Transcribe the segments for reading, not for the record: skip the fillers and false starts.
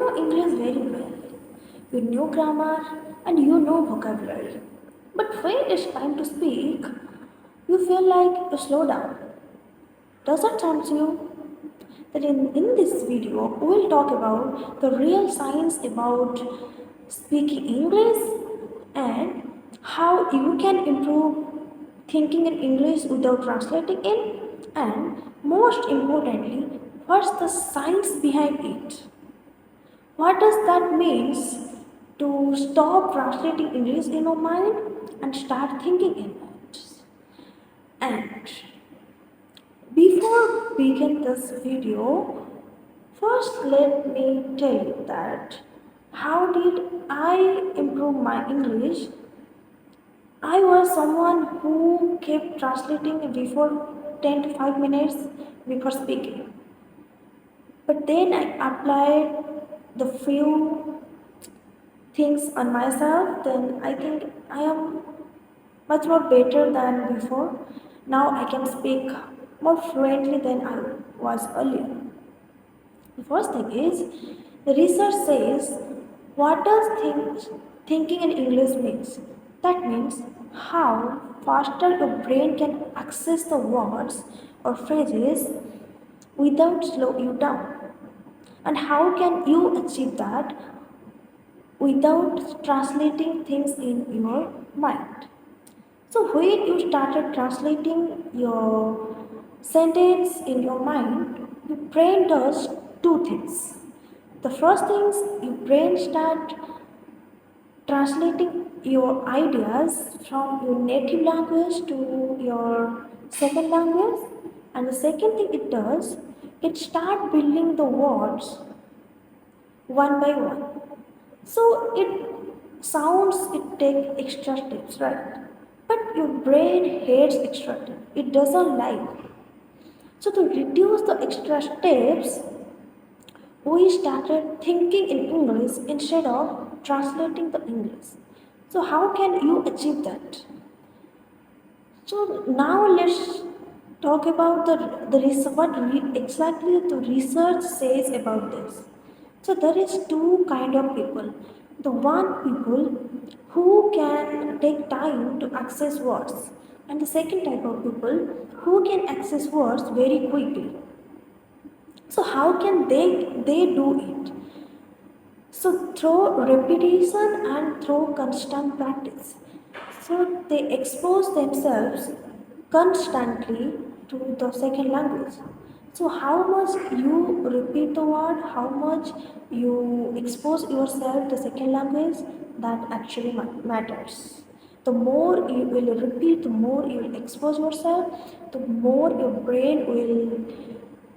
know English very well. You know grammar and you know vocabulary. But when it's time to speak, you feel like you slow down. Does that sound to you? That in this video, we will talk about the real science about speaking English and how you can improve thinking in English without translating it, and most importantly, what's the science behind it? What does that means to stop translating English in your mind and start thinking in it? And before begin this video, first let me tell you that how did I improve my English. I was someone who kept translating before 10 to 5 minutes before speaking. But then I applied the few things on myself, then I think I am much more better than before. Now I can speak more fluently than I was earlier. The first thing is the research says what does thinking in English means? That means how faster your brain can access the words or phrases without slow you down. And how can you achieve that without translating things in your mind? So when you started translating your sentence in your mind, your brain does two things. The first thing is your brain start translating your ideas from your native language to your second language, and the second thing it does, it start building the words one by one. So it sounds it take extra steps, right? But your brain hates extra steps. It doesn't like. So to reduce the extra steps, we started thinking in English instead of translating the English. So how can you achieve that? So now let's talk about exactly the research says about this. So there is two kind of people. The one people who can take time to access words, and the second type of people who can access words very quickly. So how can they do it? So through repetition and through constant practice. So they expose themselves constantly to the second language. So how much you repeat the word, how much you expose yourself to second language, that actually matters. The more you will repeat, the more you will expose yourself, the more your brain will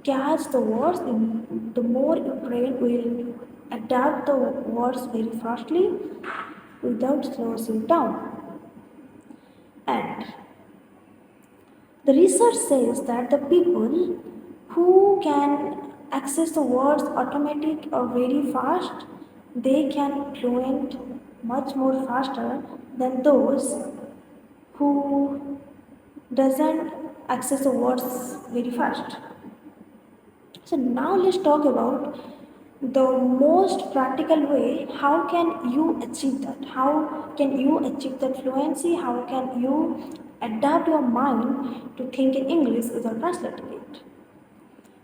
catch the words, the more your brain will adapt the words very fastly without slowing down. And the research says that the people who can access the words automatic or very fast, they can fluent much more faster than those who doesn't access the words very fast. So now let's talk about the most practical way. How can you achieve that? How can you achieve that fluency? How can you adapt your mind to think in English without translating it?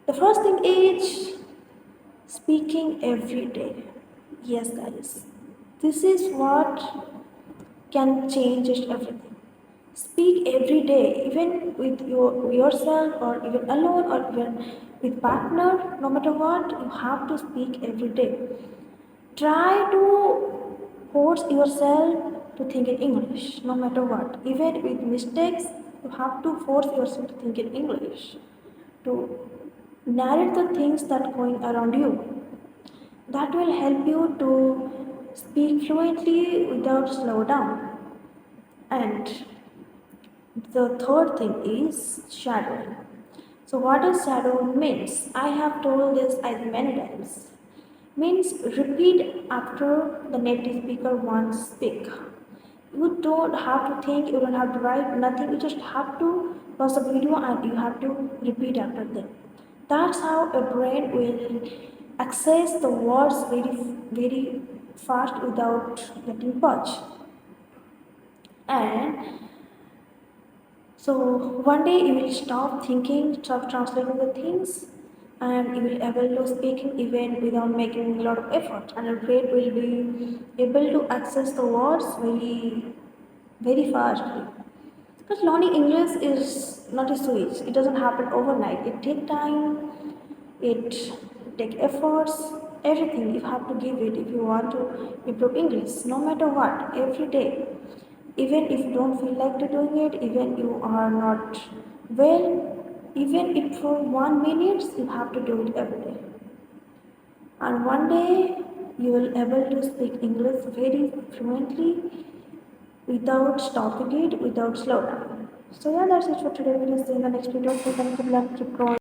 The first thing is speaking every day. Yes, guys, this is what can change everything. Speak every day, even with yourself or even alone or even with partner, no matter what, you have to speak every day. Try to force yourself to think in English, no matter what. Even with mistakes, you have to force yourself to think in English, to narrate the things that are going around you. That will help you to speak fluently without slow down. And the third thing is shadowing. So what does shadowing means? I have told this as many times. Means repeat after the native speaker once speak. You don't have to think, you don't have to write nothing, you just have to pause the video and you have to repeat after them. That's how a brain will access the words very fast without getting purged. And so one day you will stop thinking, stop translating the things, and you will able to speaking even without making a lot of effort. And your brain will be able to access the words very fast. Because learning English is not a switch. It doesn't happen overnight. It take time. It take efforts. Everything you have to give it if you want to improve English. No matter what, every day. Even if you don't feel like to doing it, even you are not well, even if for 1 minute you have to do it every day. And one day you will able to speak English very fluently without stopping it, without slow down. So yeah, that's it for today. We'll see you in the next video. So thank you, keep growing.